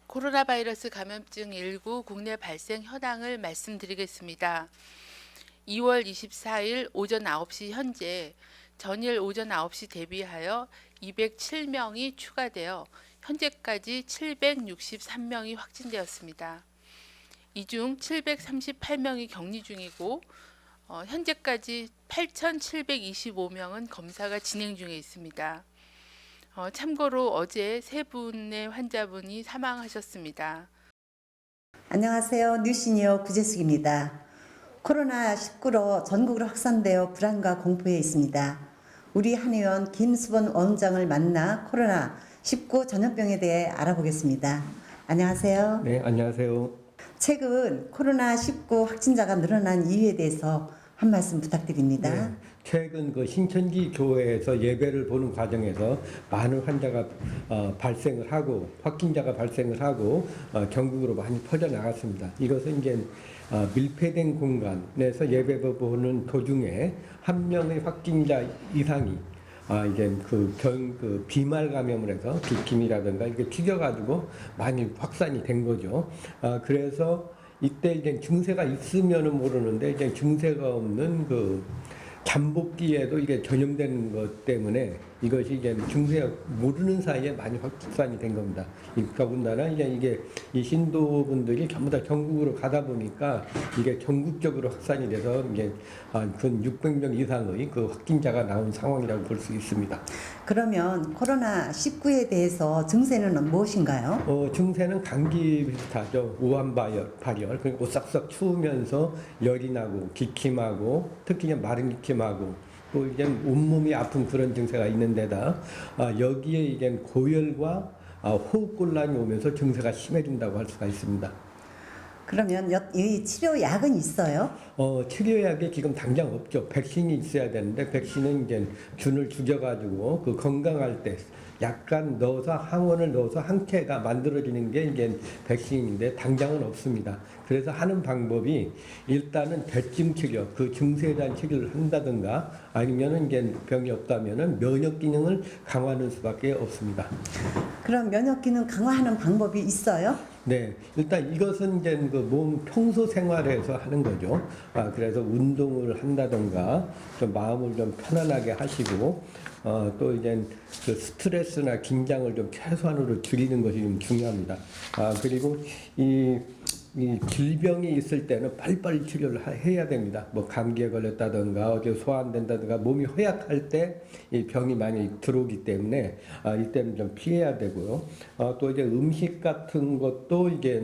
코로나 바이러스 감염증 19 국내 발생 현황을 말씀드리겠습니다. 2월 24일 오전 9시 현재 전일 오전 9시 대비하여 207명이 추가되어 현재까지 763명이 확진되었습니다. 이 중 738명이 격리 중이고 현재까지 8,725명은 검사가 진행 중에 있습니다. 참고로 어제 세 분의 환자분이 사망하셨습니다. 안녕하세요. 뉴시니어 구재숙입니다. 코로나19로 전국으로 확산되어 불안과 공포에 있습니다. 우리 한의원 김수본 원장을 만나 코로나19 전염병에 대해 알아보겠습니다. 안녕하세요. 네, 안녕하세요. 최근 코로나19 확진자가 늘어난 이유에 대해서 한 말씀 부탁드립니다. 네, 최근 그 신천지 교회에서 예배를 보는 과정에서 많은 환자가 발생을 하고 확진자가 발생을 하고 전국으로 많이 퍼져 나갔습니다. 이것은 이제 밀폐된 공간에서 예배를 보는 도중에 한 명의 확진자 이상이 이제 그 비말 감염을 해서 기침이라든가 이렇게 튀겨가지고 많이 확산이 된 거죠. 그래서 이때 이제 증세가 있으면은 모르는데 이제 증세가 없는 그 잠복기에도 이게 전염되는 것 때문에 이것이 이제 증세 모르는 사이에 많이 확산이 된 겁니다. 더군다나 이게 이 신도분들이 전부 다 전국으로 가다 보니까 이게 전국적으로 확산이 돼서 이제 근 600명 이상의 그 확진자가 나온 상황이라고 볼 수 있습니다. 그러면 코로나19에 대해서 증세는 무엇인가요? 증세는 감기 비슷하죠. 발열, 그리고 오싹싹 추우면서 열이 나고 기침하고 특히 마른 기침하고 또 이제 온몸이 아픈 그런 증세가 있는데다 여기에 이제 고열과 호흡곤란이 오면서 증세가 심해진다고 할 수가 있습니다. 그러면 이 치료약은 있어요? 치료약이 지금 당장 없죠. 백신이 있어야 되는데 백신은 이제 균을 죽여가지고 그 건강할 때 약간 넣어서 항원을 넣어서 항체가 만들어지는 게 이제 백신인데 당장은 없습니다. 그래서 하는 방법이 일단은 대증 치료, 그 증세에 대한 치료를 한다든가 아니면은 이제 병이 없다면은 면역 기능을 강화하는 수밖에 없습니다. 그럼 면역 기능 강화하는 방법이 있어요? 네, 일단 이것은 이제 그 몸 평소 생활에서 하는 거죠. 그래서 운동을 한다던가 좀 마음을 좀 편안하게 하시고 또 이제 그 스트레스나 긴장을 좀 최소한으로 줄이는 것이 좀 중요합니다. 그리고 이 질병이 있을 때는 빨리빨리 치료를 해야 됩니다. 뭐 감기에 걸렸다든가 어디 소화 안 된다든가 몸이 허약할 때 이 병이 많이 들어오기 때문에 이때는 좀 피해야 되고요. 또 이제 음식 같은 것도 이게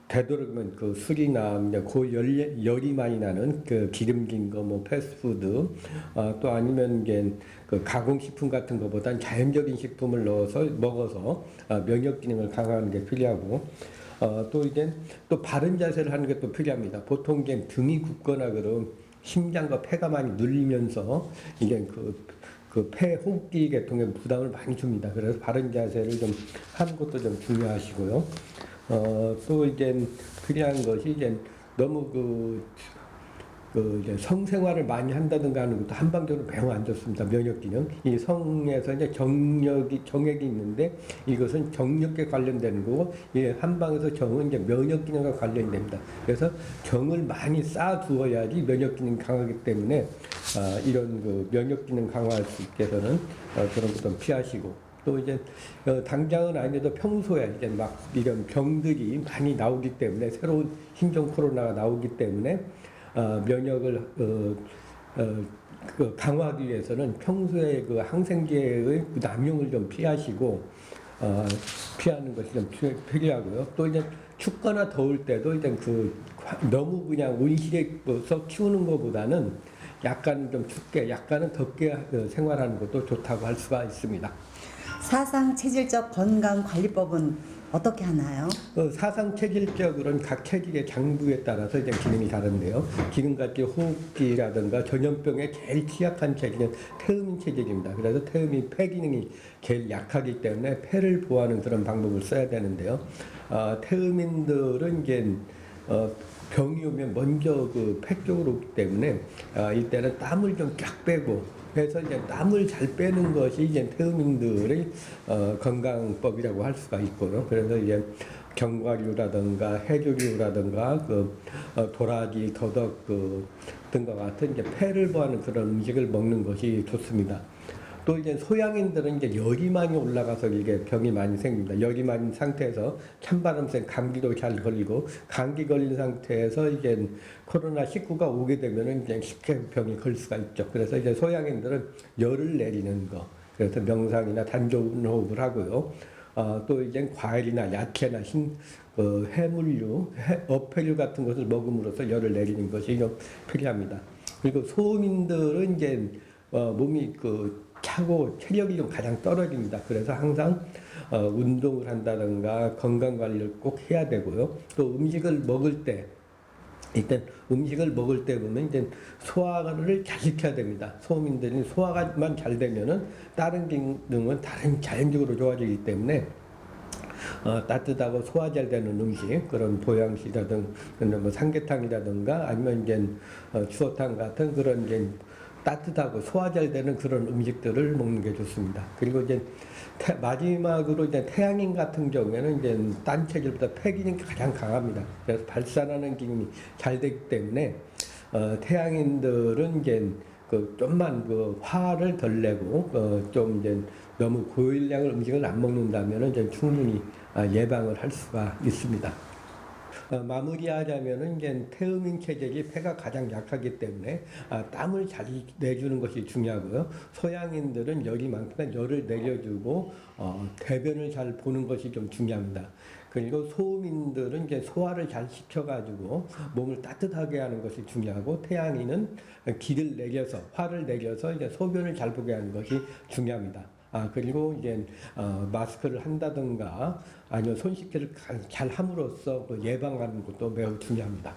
되도록이면 그 술이나 이제 열이 많이 나는 그 기름진 거 뭐 패스트푸드 또 아니면 이제 그 가공식품 같은 것보다는 자연적인 식품을 넣어서 먹어서 면역 기능을 강화하는 게 필요하고 또 이제 또 바른 자세를 하는 게 또 필요합니다. 보통 이제 등이 굽거나 그런 심장과 폐가 많이 눌리면서 이게 그 폐 호흡기 계통에 부담을 많이 줍니다. 그래서 바른 자세를 좀 하는 것도 좀 중요하시고요. 또 이제 필요한 것이 이제 너무 이제 성생활을 많이 한다든가 하는 것도 한방적으로 매우 안 좋습니다. 면역 기능. 이 성에서 이제 정액이 있는데 이것은 정력에 관련되는 거고, 이 한방에서 정은 이제 면역 기능과 관련됩니다. 그래서 정을 많이 쌓아두어야지 면역 기능이 강하기 때문에 이런 그 면역 기능 강화할 수 있게 해서는 그런 것도 피하시고, 또 이제 당장은 아니어도 평소에 이제 막 이런 병들이 많이 나오기 때문에 새로운 신종 코로나가 나오기 때문에 면역을 강화하기 위해서는 평소에 그 항생제의 남용을 좀 피하시고 피하는 것이 좀 필요하고요. 또 이제 춥거나 더울 때도 이제 너무 그냥 온실에서 키우는 것보다는 약간 좀 춥게, 약간은 덥게 생활하는 것도 좋다고 할 수가 있습니다. 사상 체질적 건강 관리법은 어떻게 하나요? 사상 체질적으로는 각 체질의 장부에 따라서 이제 기능이 다른데요. 지금같이 호흡기라든가 전염병에 제일 취약한 체질은 태음인 체질입니다. 그래서 태음인 폐 기능이 제일 약하기 때문에 폐를 보호하는 그런 방법을 써야 되는데요. 태음인들은 이제 병이 오면 먼저 그 폐 쪽으로 오기 때문에 이때는 땀을 좀 쫙 빼고 해서 이제 땀을 잘 빼는 것이 이제 태음인들의 건강법이라고 할 수가 있고요. 그래서 이제 견과류라든가 해조류라든가 도라지, 더덕 등과 같은 이제 폐를 보하는 그런 음식을 먹는 것이 좋습니다. 또 이제 소양인들은 이제 열이 많이 올라가서 이게 병이 많이 생깁니다. 열이 많은 상태에서 찬바람 쐬 감기도 잘 걸리고, 감기 걸린 상태에서 이제 코로나19가 오게 되면은 이제 쉽게 병이 걸 수가 있죠. 그래서 이제 소양인들은 열을 내리는 거, 그래서 명상이나 단조운 호흡을 하고요. 또 이제 과일이나 야채나 해물류, 어패류 같은 것을 먹음으로써 열을 내리는 것이 좀 필요합니다. 그리고 소음인들은 이제 몸이 차고 체력이 좀 가장 떨어집니다. 그래서 항상 운동을 한다든가 건강 관리를 꼭 해야 되고요. 또 음식을 먹을 때 일단 음식을 먹을 때 보면 이제 소화를 잘 시켜야 됩니다. 소음인들이 소화가만 잘 되면은 다른 기능은 다른 자연적으로 좋아지기 때문에 따뜻하고 소화 잘 되는 음식, 그런 보양식이라든가 뭐 삼계탕이라든가 아니면 이제 추어탕 같은 그런 이제 따뜻하고 소화 잘 되는 그런 음식들을 먹는 게 좋습니다. 그리고 이제 마지막으로 이제 태양인 같은 경우에는 이제 딴 체질보다 폐기능이 가장 강합니다. 그래서 발산하는 기능이 잘 되기 때문에 태양인들은 이제 좀만 화를 덜 내고 좀 이제 너무 고일량을 음식을 안 먹는다면은 이제 충분히 예방을 할 수가 있습니다. 마무리하자면은 이제 태음인 체질이 폐가 가장 약하기 때문에 땀을 잘 내주는 것이 중요하고요. 소양인들은 열이 많으면 열을 내려주고 대변을 잘 보는 것이 좀 중요합니다. 그리고 소음인들은 이제 소화를 잘 시켜가지고 몸을 따뜻하게 하는 것이 중요하고, 태양인은 기를 내려서 화를 내려서 이제 소변을 잘 보게 하는 것이 중요합니다. 그리고 이제 마스크를 한다든가 아니면 손 씻기를 잘 함으로써 예방하는 것도 매우 중요합니다.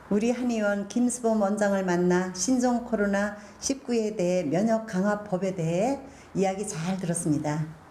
우리 한의원 김수범 원장을 만나 신종 코로나19에 대해 면역 강화법에 대해 이야기 잘 들었습니다.